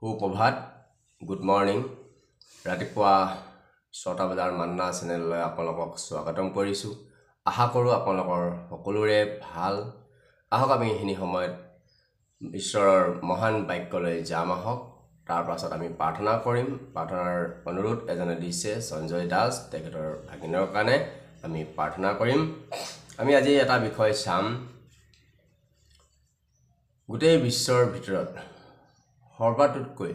সুপ্ৰভাত good morning ৰাতিপুৱা 6টা বজাৰ মান্না চেনেললৈ আপোনালোকক স্বাগতম কৰিছোঁ আশা কৰোঁ আপোনালোকৰ সকলোৰে ভাল আহক আমি হিনি সময়ত ঈশ্বৰৰ মহান বাক্যলৈ যাম আহক তাৰ পাছত আমি প্ৰাৰ্থনা কৰিম প্ৰাৰ্থনাৰ অনুৰোধ এজনে দিছে সঞ্জয় দাস তেখেতৰ ভাগিনৰ কাৰণে আমি প্ৰাৰ্থনা কৰিম আমি আজি এটা বিষয় চাম গোটেই বিশ্বৰ ভিতৰত সৰ্বাতকৈ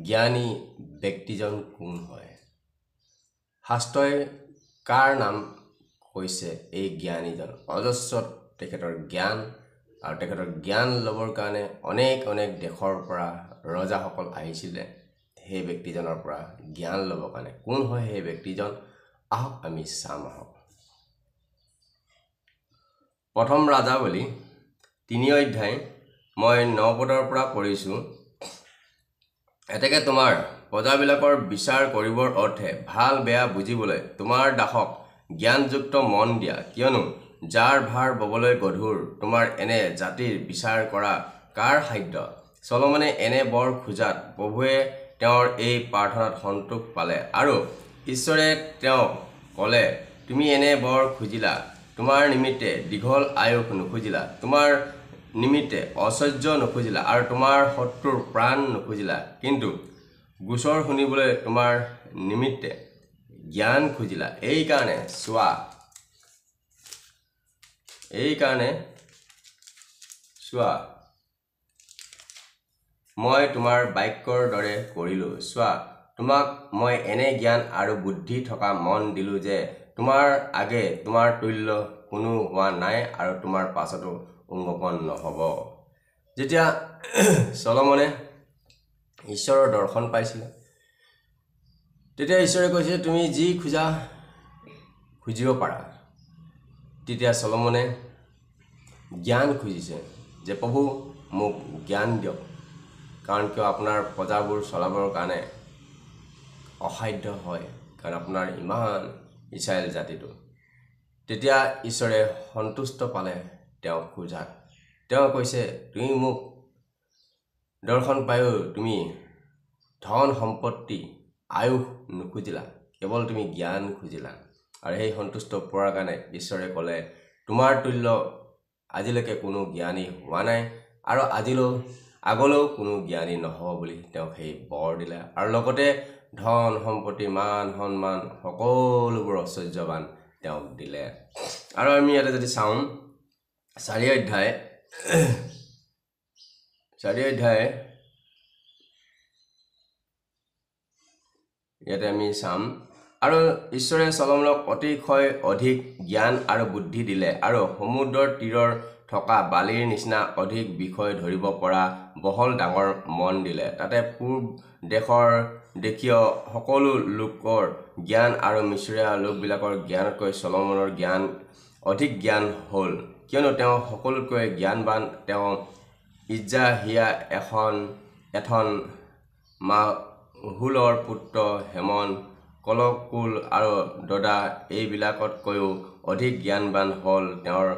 জ্ঞানী ব্যক্তিজন কোন হয় শাস্ত্ৰই কাৰ নাম কৈছে এই জ্ঞানীজন অজস্ৰ তেখেতৰ জ্ঞান আৰু তেখেতৰ জ্ঞান লবৰ কাৰণে অনেক দেশৰ পৰা ৰজাসকল আহিছিল সেই ব্যক্তিজনৰ পৰা জ্ঞান লবৰ কাৰণে কোন হয় সেই ব্যক্তিজন আহক আমি চাম আহক প্ৰথম ৰাজাৱলী 3 অধ্যায় মই 9 পদৰ পৰা পঢ়িছোঁ এতেকে তোমাৰ প্ৰজাবিলাকৰ বিচাৰ কৰিবৰ অৰ্থে ভাল বেয়া বুজিবলৈ তোমাৰ দাসক জ্ঞানযুক্ত মন দিয়া কিয়নো যাৰ ভাৰ ববলৈ গধুৰ তোমাৰ এনে জাতিৰ বিচাৰ কৰা কাৰ সাধ্য সলমনে এনে বৰ খুজাত প্ৰভুৱে তেওঁৰ এই প্ৰাৰ্থনাত সন্তোষ পালে আৰু ঈশ্বৰে তেওঁ ক'লে তুমি এনে বৰ খুজিলা তোমাৰ নিমিত্তে দীঘল আয়ুস নুখুজিলা তোমাৰ নিমিত্তে অসহ্য নুখুজিলা আৰু তোমাৰ শত্ৰুৰ প্ৰাণ নুখুজিলা কিন্তু গোচৰ শুনিবলৈ তোমাৰ নিমিত্তে জ্ঞান খুজিলা এই কাৰণে চোৱা মই তোমাৰ বাক্যৰ দৰে কৰিলো চোৱা তোমাক মই এনে জ্ঞান আৰু বুদ্ধি থকা মন দিলো যে তোমাৰ আগে তোমাৰ তুল্য কোনো হোৱা নাই আৰু তোমাৰ পাছতো উঙ্গপন নহব যেতিয়া সলমনে ঈশ্বৰৰ দৰ্শন পাইছিল তেতিয়া ঈশ্বৰে কৈছে তুমি যি খুজা খুজিব পাৰা তেতিয়া সলমনে জ্ঞান খুজিছে যে প্ৰভু মোক জ্ঞান দিয়ক কাৰণ কিয় আপোনাৰ প্ৰজাবোৰ চলাবৰ কাৰণে অসাধ্য হয় কাৰণ আপোনাৰ ইমান ইছৰাইল জাতিটো তেতিয়া ঈশ্বৰে সন্তুষ্ট পালে তেওঁ খুজাত তেওঁ কৈছে তুমি মোক দৰ্শন পায়ো তুমি ধন সম্পত্তি আয়ুস নুখুজিলা কেৱল তুমি জ্ঞান খুজিলা আৰু সেই সন্তুষ্ট পোৱাৰ কাৰণে ঈশ্বৰে ক'লে তোমাৰ তুল্য আজিলৈকে কোনো জ্ঞানী হোৱা নাই আৰু আগলৈও কোনো জ্ঞানী নহ'ব বুলি তেওঁ সেই বৰ দিলে আৰু লগতে ধন সম্পত্তি মান সন্মান সকলোবোৰ ঐশ্বৰ্যৱান তেওঁক দিলে আৰু আমি ইয়াতে যদি চাওঁ 4 অধ্যায় ইয়াতে আমি চাম আৰু ঈশ্বৰে সলমনক অতিশয় অধিক জ্ঞান আৰু বুদ্ধি দিলে আৰু সমুদ্ৰৰ তীৰৰ থকা বালিৰ নিচিনা অধিক বিষয় ধৰিব পৰা বহল ডাঙৰ মন দিলে তাতে পূৰ্ব দেশৰ দেশীয় সকলো লোকৰ জ্ঞান আৰু মিছৰীয়া লোকবিলাকৰ জ্ঞানতকৈ সলমনৰ জ্ঞান অধিক জ্ঞান হ'ল কিয়নো তেওঁ সকলোতকৈ জ্ঞানবান তেওঁ ইজ্জাহিয়া এথন মাহুলৰ পুত্ৰ হেমন কলকুল আৰু দদা এইবিলাকতকৈও অধিক জ্ঞানবান হ'ল তেওঁৰ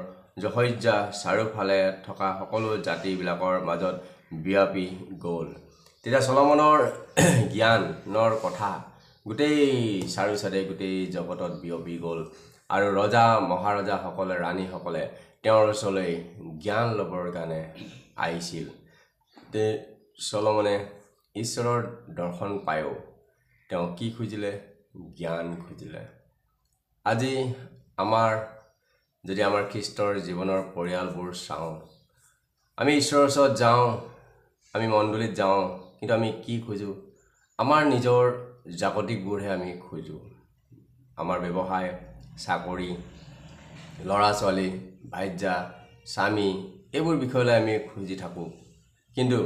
যশস্যা চাৰিওফালে থকা সকলো জাতিবিলাকৰ মাজত বিয়পি গ'ল তেতিয়া সলমনৰ জ্ঞানৰ কথা গোটেই চাৰিওচাইডে গোটেই জগতত বিয়পি গ'ল আৰু ৰজা মহাৰজাসকলে ৰাণীসকলে তেওঁৰ ওচৰলৈ জ্ঞান ল'বৰ কাৰণে আহিছিল সলমনে ঈশ্বৰৰ দৰ্শন পায়ো তেওঁ কি খুজিলে জ্ঞান খুজিলে আজি যদি আমাৰ খ্ৰীষ্টৰ জীৱনৰ পৰিয়ালবোৰ চাওঁ আমি ঈশ্বৰৰ ওচৰত যাওঁ আমি মণ্ডলীত যাওঁ কিন্তু আমি কি খুজো আমাৰ নিজৰ জাগতিকবোৰহে আমি খুজো আমাৰ ব্যৱসায় চাকৰি ল'ৰা ছোৱালী ভাইজা স্বামী এইবোৰ বিষয়লৈ আমি খুজি থাকোঁ কিন্তু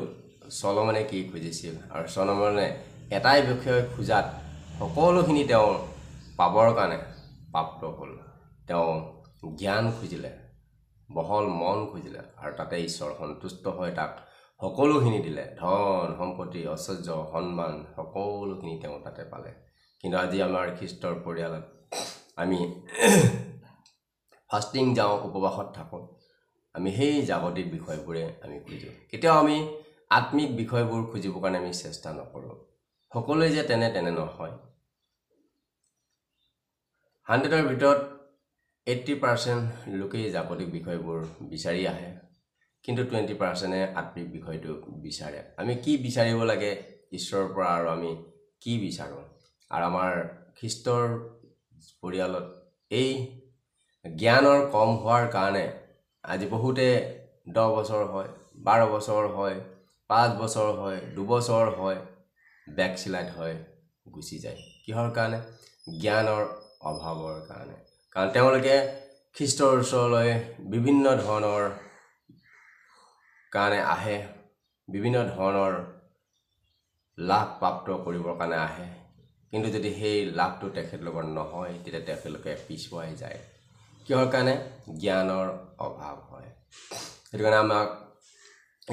সলমনে কি খুজিছিল আৰু সলমনে এটাই বিষয় খুজাত সকলোখিনি তেওঁ পাবৰ কাৰণে প্ৰাপ্ত হ'ল তেওঁ জ্ঞান খুজিলে বহল মন খুজিলে আৰু তাতে ঈশ্বৰ সন্তুষ্ট হৈ তাক সকলোখিনি দিলে ধন সম্পত্তি ঐশ্বৰ্য সন্মান সকলোখিনি তেওঁ তাতে পালে কিন্তু আজি আমাৰ খ্ৰীষ্টৰ পৰিয়ালত আমি ফাষ্টিং যাওঁ উপবাসত থাকোঁ আমি সেই জাগতিক বিষয়বোৰে আমি খুজোঁ কেতিয়াও আমি আত্মিক বিষয়বোৰ খুজিবৰ কাৰণে আমি চেষ্টা নকৰোঁ সকলোৱে যে তেনে নহয় 100ৰ ভিতৰত 80% লোকেই জাগতিক বিষয়বোৰ বিচাৰি আহে কিন্তু 20%ে আত্মিক বিষয়টো বিচাৰে আমি কি বিচাৰিব লাগে ঈশ্বৰৰ পৰা আৰু আমি কি বিচাৰোঁ আৰু আমাৰ খ্ৰীষ্টৰ পৰিয়ালত এই জ্ঞানৰ কম হোৱাৰ কাৰণে আজি বহুতে 10 বছৰ হয় 12 বছৰ হয় 5 বছৰ হয় 2 বছৰ হয় বেকস্লাইড হয় গুচি যায় কিহৰ কাৰণে জ্ঞানৰ অভাৱৰ কাৰণে কাৰণ তেওঁলোকে খ্ৰীষ্টৰ ওচৰলৈ বিভিন্ন ধৰণৰ কাৰণে আহে বিভিন্ন ধৰণৰ লাভ প্ৰাপ্ত কৰিবৰ কাৰণে আহে কিন্তু যদি সেই লাভটো তেখেতলোকৰ নহয় তেতিয়া তেখেতলোকে পিছুৱাই যায় কিহৰ কাৰণে জ্ঞানৰ অভাৱ হয় সেইটো কাৰণে আমাক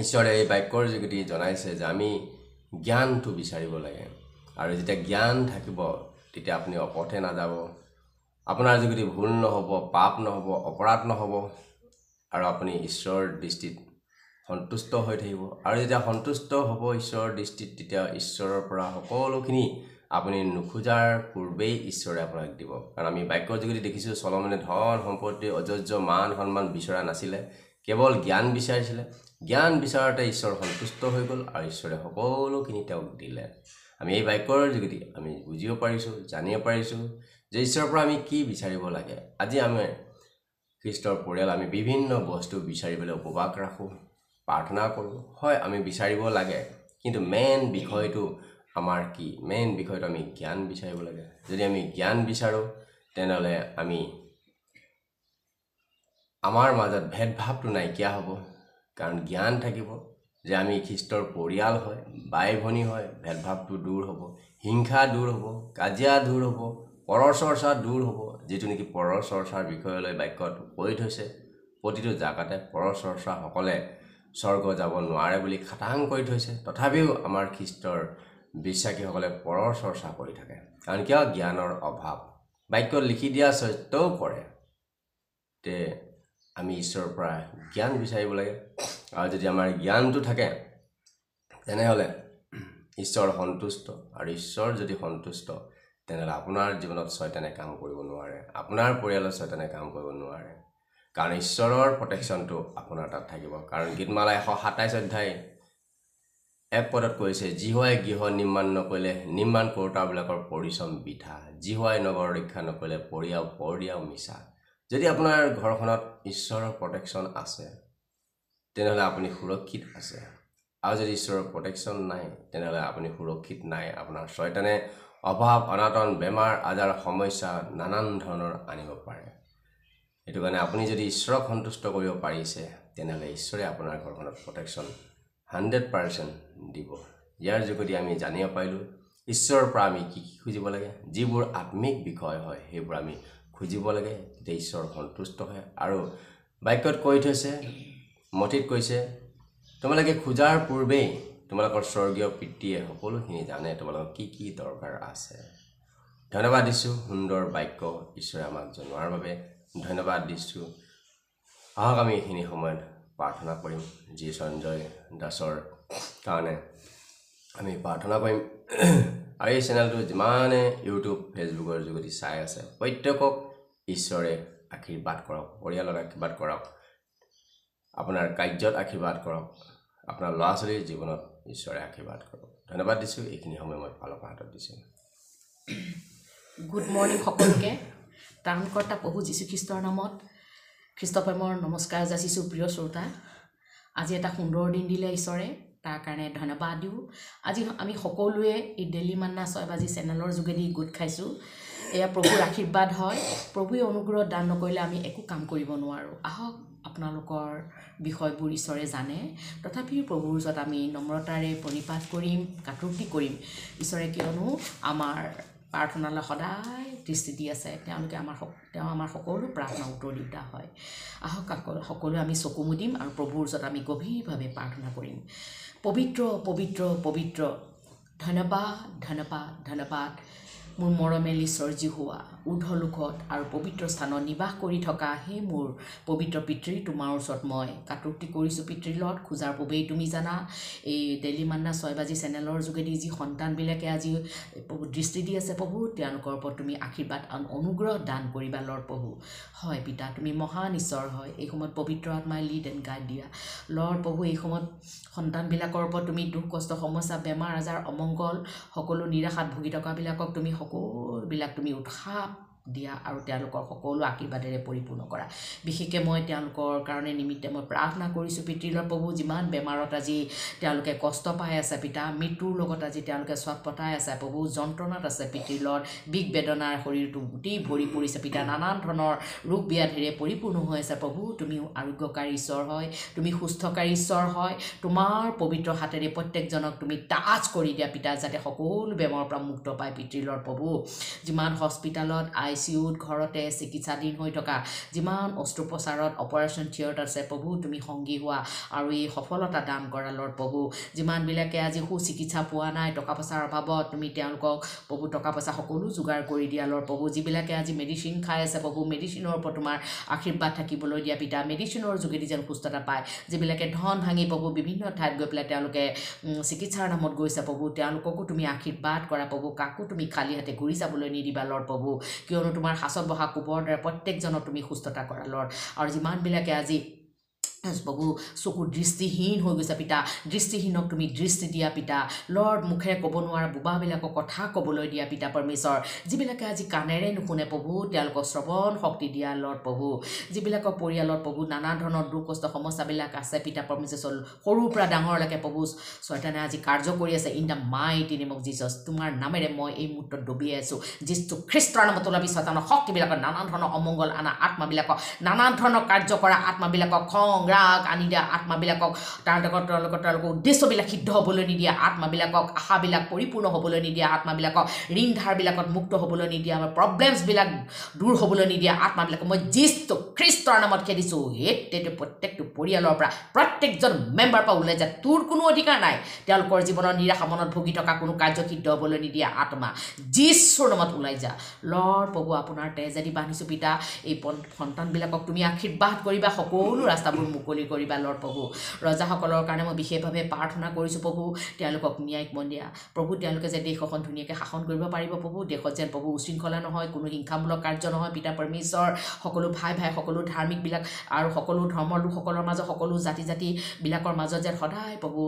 ঈশ্বৰে এই বাক্যৰ যোগেদি জনাইছে যে আমি জ্ঞানটো বিচাৰিব লাগে আৰু যেতিয়া জ্ঞান থাকিব তেতিয়া আপুনি অপথে নাযাব আপোনাৰ যোগেদি ভুল নহ'ব পাপ নহ'ব অপৰাধ নহ'ব আৰু আপুনি ঈশ্বৰৰ দৃষ্টিত সন্তুষ্ট হৈ থাকিব আৰু যেতিয়া সন্তুষ্ট হ'ব ঈশ্বৰৰ দৃষ্টিত তেতিয়া ঈশ্বৰৰ পৰা সকলোখিনি আপুনি নুখুজাৰ পূৰ্বেই ঈশ্বৰে আপোনাক দিব কাৰণ আমি বাক্যৰ যোগেদি দেখিছোঁ চলমনে ধন সম্পত্তি অজস্ৰ মান সন্মান বিচৰা নাছিলে কেৱল জ্ঞান বিচাৰিছিলে জ্ঞান বিচাৰতে ঈশ্বৰ সন্তুষ্ট হৈ গ'ল আৰু ঈশ্বৰে সকলোখিনি তেওঁক দিলে আমি এই বাক্যৰ যোগেদি আমি বুজিব পাৰিছোঁ জানিব পাৰিছোঁ যে ঈশ্বৰৰ পৰা আমি কি বিচাৰিব লাগে আজি আমি খ্ৰীষ্টৰ পৰিয়াল আমি বিভিন্ন বস্তু বিচাৰিবলৈ উপবাস ৰাখোঁ প্ৰাৰ্থনা কৰোঁ হয় আমি বিচাৰিব লাগে কিন্তু মেইন বিষয়টো আমাৰ কি মেইন বিষয়টো আমি জ্ঞান বিচাৰিব লাগে যদি আমি জ্ঞান বিচাৰোঁ তেনেহ'লে আমি আমাৰ মাজত ভেদভাৱটো নাইকিয়া হ'ব কাৰণ জ্ঞান থাকিব যে আমি খ্ৰীষ্টৰ পৰিয়াল হয় বাই ভনী হয় ভেদভাৱটো দূৰ হ'ব হিংসা দূৰ হ'ব কাজিয়া দূৰ হ'ব পৰৰ চৰ্চা দূৰ হ'ব যিটো নেকি পৰৰ চৰ্চাৰ বিষয়লৈ বাক্যত কৈ থৈছে প্ৰতিটো জাগাতে পৰৰ চৰ্চাসকলে স্বৰ্গ যাব নোৱাৰে বুলি খাটাং কৰি থৈছে তথাপিও আমাৰ খ্ৰীষ্টৰ বিশ্বাসীসকলে পৰৰ চৰ্চা কৰি থাকে কাৰণ কিয় জ্ঞানৰ অভাৱ বাক্যত লিখি দিয়া সত্য কৰে তে আমি ঈশ্বৰৰ পৰা জ্ঞান বিচাৰিব লাগে আৰু যদি আমাৰ জ্ঞানটো থাকে তেনেহ'লে ঈশ্বৰ সন্তুষ্ট আৰু ঈশ্বৰ যদি সন্তুষ্ট তেনেহ'লে আপোনাৰ জীৱনত শয়তানে কাম কৰিব নোৱাৰে আপোনাৰ পৰিয়ালৰ শয়তানে কাম কৰিব নোৱাৰে কাৰণ ঈশ্বৰৰ প্ৰটেকশ্যনটো আপোনাৰ তাত থাকিব কাৰণ গীতমালা 127 অধ্যায় 1 পদত কৈছে যিহোৱাই গৃহ নিৰ্মাণ নকৰিলে নিৰ্মাণ কৰোঁতাবিলাকৰ পৰিশ্ৰম বৃথা যিহোৱাই নগৰ ৰক্ষা নকৰিলে পৰিয়াও মিছা যদি আপোনাৰ ঘৰখনত ঈশ্বৰৰ প্ৰটেকশ্যন আছে তেনেহ'লে আপুনি সুৰক্ষিত আছে আৰু যদি ঈশ্বৰৰ প্ৰটেকশ্যন নাই তেনেহ'লে আপুনি সুৰক্ষিত নাই আপোনাৰ শয়তানে অভাৱ অনাটন বেমাৰ আজাৰ সমস্যা নানান ধৰণৰ আনিব পাৰে সেইটো কাৰণে আপুনি যদি ঈশ্বৰক সন্তুষ্ট কৰিব পাৰিছে তেনেহ'লে ঈশ্বৰে আপোনাৰ ঘৰখনত প্ৰটেকশ্যন 100% দিব ইয়াৰ যোগেদি আমি জানিব পাৰিলোঁ ঈশ্বৰৰ পৰা আমি কি খুজিব লাগে যিবোৰ আত্মিক বিষয় হয় সেইবোৰ আমি খুজিব লাগে তেতিয়া ঈশ্বৰ সন্তুষ্ট হয় আৰু বাক্যত কৈ থৈছে মথিত কৈছে তোমালোকে খোজাৰ পূৰ্বেই তোমালোকৰ স্বৰ্গীয় পিতৃয়ে সকলোখিনি জানে তোমালোকৰ কি দৰকাৰ আছে ধন্যবাদ দিছোঁ সুন্দৰ বাক্য ঈশ্বৰে আমাক জনোৱাৰ বাবে ধন্যবাদ দিছোঁ আহক আমি এইখিনি সময়ত প্ৰাৰ্থনা কৰিম যি সঞ্জয় দাসৰ কাৰণে আমি প্ৰাৰ্থনা কৰিম আৰু এই চেনেলটো যিমানে ইউটিউব ফেচবুকৰ যোগেদি চাই আছে প্ৰত্যেকক ঈশ্বৰে আশীৰ্বাদ কৰক পৰিয়ালত আশীৰ্বাদ কৰক আপোনাৰ কাৰ্যত আশীৰ্বাদ কৰক আপোনাৰ ল'ৰা ছোৱালীৰ জীৱনত ঈশ্বৰে আশীৰ্বাদ কৰক ধন্যবাদ দিছোঁ এইখিনি সময় মই পালকৰ হাতত দিছোঁ গুড মৰ্নিং সকলোকে ত্ৰাণকৰ্তা প্ৰভু যীশুখ্ৰীষ্টৰ নামত খ্ৰীষ্টপ্ৰেমৰ নমস্কাৰ যাচিছোঁ প্ৰিয় শ্ৰোতা আজি এটা সুন্দৰ দিন দিলে ঈশ্বৰে তাৰ কাৰণে ধন্যবাদ দিওঁ আজি আমি সকলোৱে এই ডেইলি মান্না 6 বাজি চেনেলৰ যোগেদি গোট খাইছোঁ এয়া প্ৰভুৰ আশীৰ্বাদ হয় প্ৰভুৱে অনুগ্ৰহ দান নকৰিলে আমি একো কাম কৰিব নোৱাৰোঁ আহক আপোনালোকৰ বিষয়বোৰ ঈশ্বৰে জানে তথাপিও প্ৰভুৰ ওচৰত আমি নম্ৰতাৰে প্ৰণিপাত কৰিম কাটুকি কৰিম ঈশ্বৰে কিয়নো আমাৰ প্ৰাৰ্থনালৈ সদায় দৃষ্টি দি আছে তেওঁ আমাৰ সকলো প্ৰাৰ্থনা উত্তৰ দিওঁতা হয় আহক সকলোৱে আমি চকু মুদিম আৰু প্ৰভুৰ ওচৰত আমি গভীৰভাৱে প্ৰাৰ্থনা কৰিম পবিত্ৰ পবিত্ৰ পবিত্ৰ ধন্যবাদ ধন্যবাদ ধন্যবাদ মোৰ মৰমেল ঈশ্বৰ জিহুৱা ঊৰ্ধ্বলোকত আৰু পবিত্ৰ স্থানত নিবাস কৰি থকা সেই মোৰ পবিত্ৰ পিতৃ তোমাৰ ওচৰত মই কাটুক্তি কৰিছোঁ পিতৃৰ লগত খোজাৰ পূবেই তুমি জানা এই ডেইলি মান্না 6 বাজি চেনেলৰ যোগেদি যি সন্তানবিলাকে আজি প্ৰভু দৃষ্টি দি আছে প্ৰভু তেওঁলোকৰ ওপৰত তুমি আশীৰ্বাদ অনুগ্ৰহ দান কৰিবা লৰ্ড প্ৰভু হয় পিতা তুমি মহান ঈশ্বৰ হয় এই সময়ত পবিত্ৰ আত্মাই লিড এণ্ড গাইড দিয়া লৰ্ড প্ৰভু এই সময়ত সন্তানবিলাকৰ ওপৰত তুমি দুখ কষ্ট সমস্যা বেমাৰ আজাৰ অমংগল সকলো নিৰাশাত ভুগি থকাবিলাকক তুমি সকলোবিলাক তুমি উৎসাহ দিয়া আৰু তেওঁলোকৰ সকলো আশীৰ্বাদেৰে পৰিপূৰ্ণ কৰা বিশেষকৈ মই তেওঁলোকৰ কাৰণে নিমিত্তে মই প্ৰাৰ্থনা কৰিছোঁ পিতৃলৰ প্ৰভু যিমান বেমাৰত আজি তেওঁলোকে কষ্ট পাই আছে পিতা মৃত্যুৰ লগত আজি তেওঁলোকে স্বাদ পতাই আছে প্ৰভু যন্ত্ৰণাত আছে পিতৃলৰ বিষ বেদনাৰ শৰীৰটো গোটেই ভৰি পৰিছে পিতা নানান ধৰণৰ ৰোগ ব্যাধিৰে পৰিপূৰ্ণ হৈ আছে প্ৰভু তুমি আৰোগ্যকাৰী ঈশ্বৰ হয় তুমি সুস্থকাৰী ঈশ্বৰ হয় তোমাৰ পবিত্ৰ হাতেৰে প্ৰত্যেকজনক তুমি টাচ কৰি দিয়া পিতা যাতে সকলো বেমাৰৰ পৰা মুক্ত পায় পিতৃলৰ প্ৰভু যিমান হস্পিটেলত ICUত ঘৰতে চিকিৎসাধীন হৈ থকা যিমান অস্ত্ৰোপচাৰত অপাৰেশ্যন থিয়েটাৰ আছে প্ৰভু তুমি সংগী হোৱা আৰু এই সফলতা দান কৰা লৰ্ড প্ৰভু যিমানবিলাকে আজি সুচিকিৎসা পোৱা নাই টকা পইচাৰ অভাৱত তুমি তেওঁলোকক প্ৰভু টকা পইচা সকলো যোগাৰ কৰি দিয়া লৰ্ড প্ৰভু যিবিলাকে আজি মেডিচিন খাই আছে প্ৰভু মেডিচিনৰ ওপৰত তোমাৰ আশীৰ্বাদ থাকিবলৈ দিয়া পিতা মেডিচিনৰ যোগেদি যেন সুস্থতা পায় যিবিলাকে ধন ভাঙি প্ৰভু বিভিন্ন ঠাইত গৈ পেলাই তেওঁলোকে চিকিৎসাৰ নামত গৈছে প্ৰভু তেওঁলোককো তুমি আশীৰ্বাদ কৰা প্ৰভু কাকো তুমি খালী হাতে ঘূৰি যাবলৈ নিদিবা লৰ্ড প্ৰভু কিয়নো তোমাৰ হাছত বহা কোবৰ দ্বাৰা প্ৰত্যেকজনক তুমি সুস্থতা কৰা লৰ্ড আৰু যিমানবিলাকে আজি প্ৰভু চকু দৃষ্টিহীন হৈ গৈছে পিতা দৃষ্টিহীনক তুমি দৃষ্টি দিয়া পিতা লৰ্ড মুখেৰে ক'ব নোৱাৰা বুবাবিলাকক কথা ক'বলৈ দিয়া পিতা পৰমেশ্বৰ যিবিলাকে আজি কাণেৰে নুশুনে প্ৰভু তেওঁলোকক শ্ৰৱণ শক্তি দিয়া লৰ্ড প্ৰভু যিবিলাকৰ পৰিয়ালত প্ৰভু নানা ধৰণৰ দুখ কষ্ট সমস্যাবিলাক আছে পিতা পৰমেশ্বৰ সৰুৰ পৰা ডাঙৰলৈকে প্ৰভু ছয়তানে আজি কাৰ্য কৰি আছে in the mighty name of Jesus তোমাৰ নামেৰে মই এই মুহূৰ্তত ডুবিয়াই আছোঁ যিটো খ্ৰীষ্টৰ নামত ওলাবি ছয়তানৰ শক্তিবিলাকৰ নানান ধৰণৰ অমংগল আনা আত্মাবিলাকক নানান ধৰণৰ কাৰ্য কৰা আত্মাবিলাকক খং ৰাগ আনি দিয়া আত্মাবিলাকক তেওঁলোকৰ উদ্দেশ্যবিলাক সিদ্ধ হ'বলৈ নিদিয়া আত্মাবিলাকক আশাবিলাক পৰিপূৰ্ণ হ'বলৈ নিদিয়া আত্মাবিলাকক ঋণ ধাৰবিলাকত মুক্ত হ'বলৈ নিদিয়া আমাৰ প্ৰব্লেমছবিলাক দূৰ হ'বলৈ নিদিয়া আত্মাবিলাকক মই যিটো খ্ৰীষ্টৰ নামত খেদিছোঁ সেইটো প্ৰত্যেকটো পৰিয়ালৰ পৰা প্ৰত্যেকজন মেম্বাৰ পৰা ওলাই যায় তোৰ কোনো অধিকাৰ নাই তেওঁলোকৰ জীৱনৰ নিৰাশা মনত ভুগি থকা কোনো কাৰ্য সিদ্ধ হ'বলৈ নিদিয়া আত্মা যীশুৰ নামত ওলাই যা লৰ্ড প্ৰভু আপোনাৰ তেজেদি বান্ধিছোঁ পিতা এই সন্তানবিলাকক তুমি আশীৰ্বাদ কৰিবা সকলো ৰাস্তাবোৰ মুকলি কৰিবা লৰ্ড প্ৰভু ৰজাসকলৰ কাৰণে মই বিশেষভাৱে প্ৰাৰ্থনা কৰিছোঁ প্ৰভু তেওঁলোকক ন্যায়িক মন দিয়া প্ৰভু তেওঁলোকে যে দেশখন ধুনীয়াকৈ শাসন কৰিব পাৰিব প্ৰভু দেশত যেন প্ৰভু উশৃংখলা নহয় কোনো হিংসামূলক কাৰ্য নহয় পিতা পৰমেশ্বৰ সকলো ভাই সকলো ধাৰ্মিকবিলাক আৰু সকলো ধৰ্মৰ লোকসকলৰ মাজত সকলো জাতিবিলাকৰ মাজত যেন সদায় প্ৰভু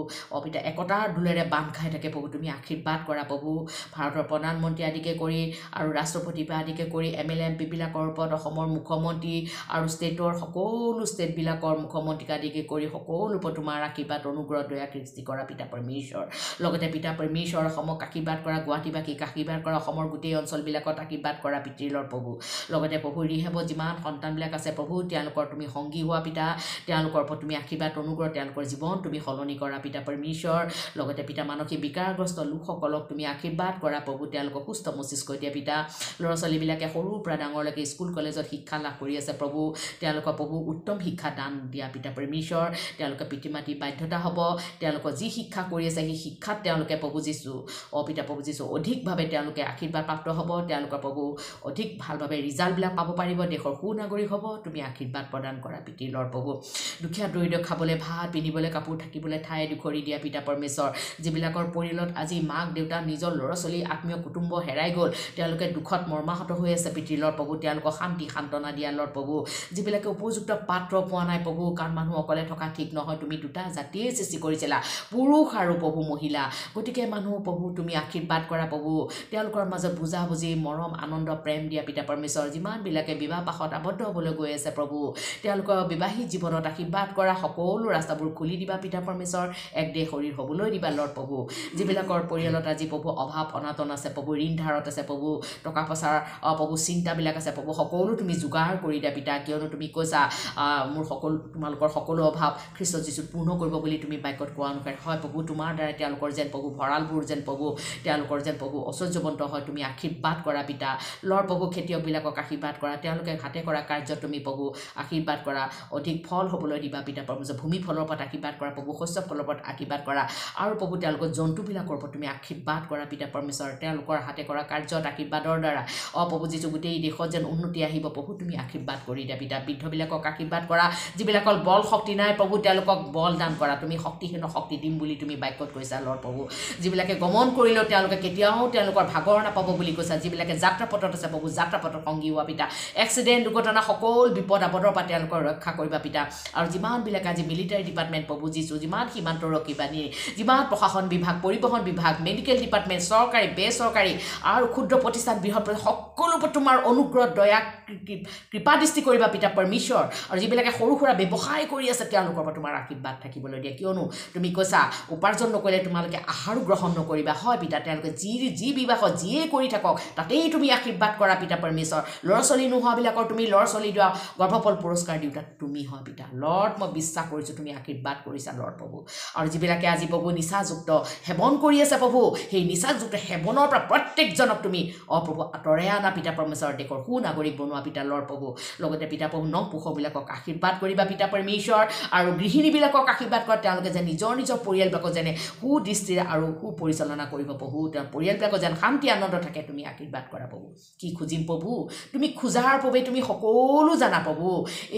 পিতা একতাৰ দোলেৰে বান্ধ খাই থাকে প্ৰভু তুমি আশীৰ্বাদ কৰা প্ৰভু ভাৰতৰ প্ৰধানমন্ত্ৰী আদিকে কৰি আৰু ৰাষ্ট্ৰপতি আদিকে কৰি MLA MP বিলাকৰ ওপৰত অসমৰ মুখ্যমন্ত্ৰী আৰু ষ্টেটৰ সকলো ষ্টেটবিলাকৰ মুখ্যমন্ত্ৰীক আদিকে কৰি সকলো ওপৰত তোমাৰ আশীৰ্বাদ অনুগ্ৰহ দয়া সৃষ্টি কৰা পিতা পৰমেশ্বৰ লগতে পিতা পৰমেশ্বৰ অসমক আশীৰ্বাদ কৰা গুৱাহাটীবাসীক আশীৰ্বাদ কৰা অসমৰ গোটেই অঞ্চলবিলাকত আশীৰ্বাদ কৰা পিতৃলৰ প্ৰভু লগতে প্ৰভু ৰিহেবত যিমান সন্তানবিলাক আছে প্ৰভু তেওঁলোকৰ তুমি সংগী হোৱা পিতা তেওঁলোকৰ ওপৰত তুমি আশীৰ্বাদ অনুগ্ৰহ তেওঁলোকৰ জীৱন তুমি সলনি কৰা পিতা পৰমেশ্বৰ লগতে পিতা মানসিক বিকাৰগ্ৰস্ত লোকসকলক তুমি আশীৰ্বাদ কৰা প্ৰভু তেওঁলোকক সুস্থ মস্তিষ্ক দিয়া পিতা ল'ৰা ছোৱালীবিলাকে সৰুৰ পৰা ডাঙৰলৈকে স্কুল কলেজত শিক্ষা লাভ কৰি আছে প্ৰভু তেওঁলোকৰ প্ৰভু উত্তম শিক্ষা দান দিয়া পিতা পৰমেশ্বৰ তেওঁলোকে পিতৃ মাতৃ বাধ্যতা হ'ব তেওঁলোকৰ যি শিক্ষা কৰি আছে সেই শিক্ষাত তেওঁলোকে প্ৰভু যীশু পিতা প্ৰভু যীশু অধিকভাৱে তেওঁলোকে আশীৰ্বাদ প্ৰাপ্ত হ'ব তেওঁলোকৰ প্ৰভু অধিক ভালভাৱে ৰিজাল্টবিলাক পাব পাৰিব দেশৰ সুনাগৰিক হ'ব তুমি আশীৰ্বাদ প্ৰদান কৰা পিতৃৰ লৰ্ড প্ৰভু দুখীয়া দৰিদ্ৰ খাবলৈ ভাত পিন্ধিবলৈ কাপোৰ থাকিবলৈ ঠাই দুখৰি দিয়া পিতা পৰমেশ্বৰ যিবিলাকৰ পৰিয়ালত আজি মাক দেউতা নিজৰ ল'ৰা ছোৱালী আত্মীয় কুটুম্ব হেৰাই গ'ল তেওঁলোকে দুখত মৰ্মাহত হৈ আছে পিতৃৰ লৰ্ড প্ৰভু তেওঁলোকক শান্তি সান্তনা দিয়া লৰ্ড প্ৰভু যিবিলাকে উপযুক্ত পাত্ৰ পোৱা নাই প্ৰভু কাৰণ মানুহ অকলে থকা ঠিক নহয় তুমি দুটা জাতিয়ে সৃষ্টি কৰিছিলা পুৰুষ আৰু প্ৰভু মহিলা গতিকে মানুহ প্ৰভু তুমি আশীৰ্বাদ কৰা প্ৰভু তেওঁলোকৰ মাজত বুজাবুজি মৰম আনন্দ প্ৰেম দিয়া পিতা পৰমেশ্বৰ যিমানবিলাকে বিবাহ পাশত আবদ্ধ হ'বলৈ গৈ আছে প্ৰভু তেওঁলোকৰ বিবাহিত জীৱনত আশীৰ্বাদ কৰা সকলো ৰাস্তাবোৰ খুলি দিবা পিতা পৰমেশ্বৰ এক দেহ শৰীৰ হ'বলৈ দিবা লৰ্ড প্ৰভু যিবিলাকৰ পৰিয়ালত আজি প্ৰভু অভাৱ অনাটন আছে প্ৰভু ঋণ ধাৰত আছে প্ৰভু টকা পইচাৰ প্ৰভু চিন্তাবিলাক আছে প্ৰভু সকলো তুমি যোগাৰ কৰি দিয়া পিতা কিয়নো তুমি কৈছা মোৰ সকলো তোমাৰ তোমালোকৰ সকলো অভাৱ খ্ৰীষ্ট যীশুত পূৰ্ণ কৰিব বুলি তুমি বাক্যত কোৱা অনুসাৰে হয় প্ৰভু তোমাৰ দ্বাৰাই তেওঁলোকৰ যেন প্ৰভু ভঁৰালবোৰ যেন প্ৰভু তেওঁলোকৰ যেন প্ৰভু ঐশ্বৰ্যৱন্ত হয় তুমি আশীৰ্বাদ কৰা পিতা লৰ্ড প্ৰভু খেতিয়কবিলাকক আশীৰ্বাদ কৰা তেওঁলোকে হাতে কৰা কাৰ্যত তুমি প্ৰভু আশীৰ্বাদ কৰা অধিক ফল হ'বলৈ দিবা পিতা পৰমেশ্বৰ ভূমি ফলৰ ওপৰত আশীৰ্বাদ কৰা প্ৰভু শস্য ফলৰ ওপৰত আশীৰ্বাদ কৰা আৰু প্ৰভু তেওঁলোকৰ জন্তুবিলাকৰ ওপৰত তুমি আশীৰ্বাদ কৰা পিতা পৰমেশ্বৰ তেওঁলোকৰ হাতে কৰা কাৰ্যত আশীৰ্বাদৰ দ্বাৰা প্ৰভু যীশু গোটেই দেশত যেন উন্নতি আহিব প্ৰভু তুমি আশীৰ্বাদ কৰি দিয়া পিতা বৃদ্ধবিলাকক আশীৰ্বাদ কৰা যিবিলাকৰ বল শক্তি নাই প্ৰভু তেওঁলোকক বল দান কৰা তুমি শক্তিহীন শক্তি দিম বুলি তুমি বাক্যত কৈছা লৰ্ড প্ৰভু যিবিলাকে গমন কৰিলেও তেওঁলোকে কেতিয়াও তেওঁলোকৰ ভাগৰ নাপাব বুলি কৈছা যিবিলাকে যাত্ৰাপথত আছে প্ৰভু যাত্ৰাপথত সংগী হোৱা পিতা এক্সিডেণ্ট দুৰ্ঘটনা সকলো বিপদ আপদৰ পৰা তেওঁলোকৰ ৰক্ষা কৰিবা পিতা আৰু যিমানবিলাক আজি মিলিটাৰী ডিপাৰ্টমেণ্ট প্ৰভু যীশু যিমান সীমান্তৰক্ষী বাহিনী যিমান প্ৰশাসন বিভাগ পৰিবহণ বিভাগ মেডিকেল ডিপাৰ্টমেণ্ট চৰকাৰী বেচৰকাৰী আৰু ক্ষুদ্ৰ প্ৰতিষ্ঠান বৃহৎ সকলো তোমাৰ অনুগ্ৰহ দয়া কৃপা দৃষ্টি কৰিবা পিতা পৰমেশ্বৰ আৰু যিবিলাকে সৰু সুৰা ব্যৱসায় কৰি আছে তেওঁলোকৰ পৰা তোমাৰ আশীৰ্বাদ থাকিবলৈ দিয়া কিয়নো তুমি কৈছা উপাৰ্জন নকৰিলে তোমালোকে আহাৰো গ্ৰহণ নকৰিবা হয় পিতা তেওঁলোকে যি বিবাহত যিয়ে কৰি থাকক তাতেই তুমি আশীৰ্বাদ কৰা পিতা পৰমেশ্বৰ ল'ৰা ছোৱালী নোহোৱাবিলাকৰ তুমি ল'ৰা ছোৱালী দিয়া গৰ্ভফল পুৰস্কাৰ দিওঁতা তুমি হয় পিতা লৰ্ড মই বিশ্বাস কৰিছোঁ তুমি আশীৰ্বাদ কৰিছা লৰ্ড প্ৰভু আৰু যিবিলাকে আজি প্ৰভু নিচাযুক্ত সেৱন কৰি আছে প্ৰভু সেই নিচাযুক্ত সেৱনৰ পৰা প্ৰত্যেকজনক তুমি প্ৰভু আঁতৰাই আনা পিতা পৰমেশ্বৰ দেশৰ সুনাগৰিক বনোৱা পিতা লৰ্ড প্ৰভু লগতে পিতা প্ৰভু নপুষবিলাকক আশীৰ্বাদ কৰিবা পিতা পৰমেশ্বৰ আৰু গৃহিণীবিলাকক আশীৰ্বাদ কৰা তেওঁলোকে যেন নিজৰ পৰিয়ালবিলাকক যেনে সুদৃষ্টিৰে আৰু সুপৰিচালনা কৰিব প্ৰভু তেওঁৰ পৰিয়ালবিলাকৰ যেন শান্তি আনন্দ থাকে তুমি আশীৰ্বাদ কৰা প্ৰভু কি খুজিম প্ৰভু তুমি খোজাৰ বাবে তুমি সকলো জানা প্ৰভু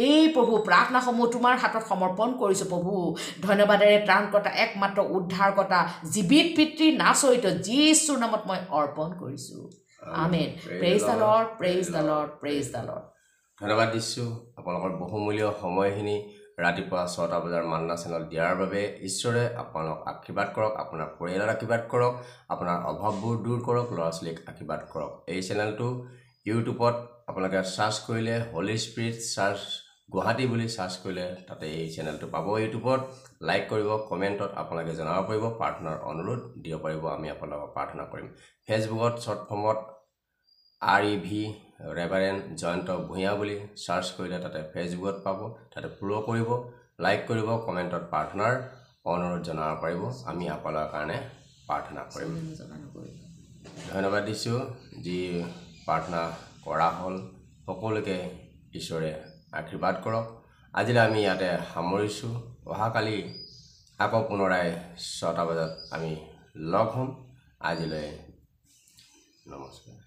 এই প্ৰভু প্ৰাৰ্থনাসমূহ তোমাৰ হাতত সমৰ্পণ কৰিছোঁ প্ৰভু ধন্যবাদেৰে ত্ৰাণকৰ্তা একমাত্ৰ উদ্ধাৰকৰ্তা জীৱিত পিতৃ নাচৰিত যীশুৰ নামত মই অৰ্পণ কৰিছোঁ amen praise the Lord praise the Lord praise the Lord ধন্যবাদ দিছোঁ আপোনালোকৰ বহুমূলীয় সময়খিনি ৰাতিপুৱা 6টা বজাৰ মান্না চেনেল দিয়াৰ বাবে ঈশ্বৰে আপোনালোক আশীৰ্বাদ কৰক আপোনাৰ পৰিয়ালৰ আশীৰ্বাদ কৰক আপোনাৰ অভাৱবোৰ দূৰ কৰক ল'ৰা ছোৱালীক আশীৰ্বাদ কৰক এই চেনেলটো ইউটিউবত আপোনালোকে চাৰ্চ কৰিলে হলি স্পিৰিট চাৰ্চ গুৱাহাটী বুলি চাৰ্চ কৰিলে তাতে এই চেনেলটো পাব ইউটিউবত লাইক কৰিব কমেণ্টত আপোনালোকে জনাব পাৰিব প্ৰাৰ্থনাৰ অনুৰোধ দিব পাৰিব আমি আপোনালোকক প্ৰাৰ্থনা কৰিম ফেচবুকত শ্বৰ্ট ফৰ্মত REV ৰেভাৰেণ্ড জয়ন্ত ভূঞা বুলি চাৰ্চ কৰিলে তাতে ফেচবুকত পাব তাতে ফ'ল' কৰিব লাইক কৰিব কমেণ্টত প্ৰাৰ্থনাৰ অনুৰোধ জনাব পাৰিব আমি আপোনালোকৰ কাৰণে প্ৰাৰ্থনা কৰিম ধন্যবাদ দিছোঁ যি প্ৰাৰ্থনা কৰা হ'ল সকলোকে ঈশ্বৰে আশীৰ্বাদ কৰক আজিলৈ আমি ইয়াতে সামৰিছোঁ অহাকালি আকৌ পুনৰাই 6টা বজাত আমি লগ হ'ম আজিলৈ নমস্কাৰ